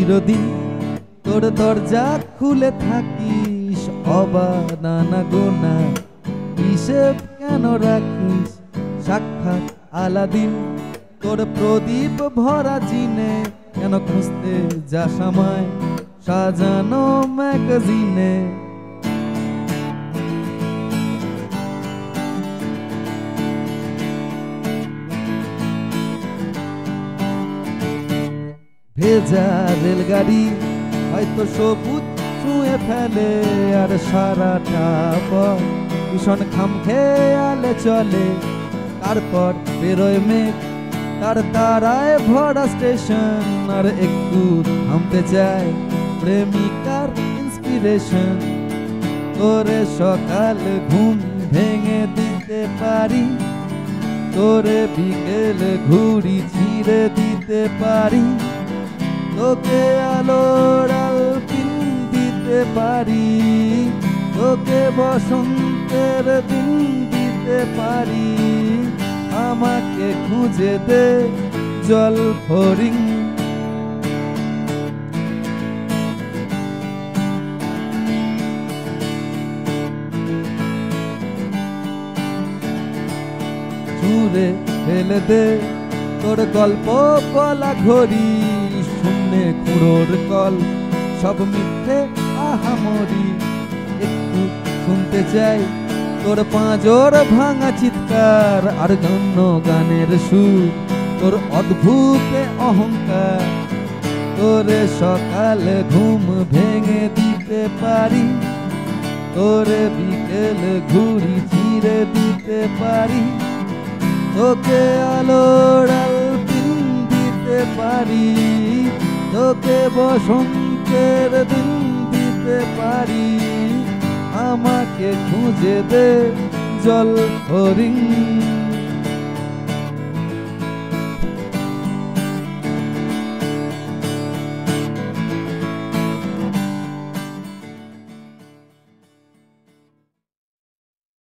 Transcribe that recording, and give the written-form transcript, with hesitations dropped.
চিরদিন তোর দরজা খুলে থাকিস, অবানানা গোনা হিসেব কেন রাখিস? সাক্ষাৎ আলাদিন তোর প্রদীপ ভরা জিনে, কেন খুঁজতে যাস আমায় সাজানো ম্যাগাজিনে? ভেজা রেলগাড়ি হয়তো সবুজ ছুঁয়ে ফেলে, আর সারাটা পথ ভীষণ খামখেয়ালে চলে। তারপর বেরোয় মেঘ, তার তারায় ভরা স্টেশন, আর একটু থামতে চায় প্রেমিকার ইন্সপিরেশন। তোরে সকাল ঘুম ভেঙে দিতে পারি, তোরে বিকেল ঘুড়ি ছিঁড়ে দিতে পারি, তোকে আলোর আলপিন দিতে পারি, তোকে বসন্তের দিন দিতে পারি। আমাকে খুঁজে দে জল ফরিং। ছুঁড়ে ফেলে দে তোর গল্প বলা ঘড়ি, শূন্যে কুড়োর কল সব মিথ্যে আহামরি। একটু শুনতে চাই তোর পাঁজর ভাঙা চিৎকার, আর গণ্য গানের সুর তোর অদ্ভুত অহংকার। তোরে সকাল ঘুম ভেঙে দিতে পারি, তোরে বিকেল ঘুড়ি ছিঁড়ে দিতে পারি, তোকে আলোর আলপিন দিতে পারি, তোকে বসন্তের দিন দিতে পারি। আমাকে খুঁজে দে জল ফরিং।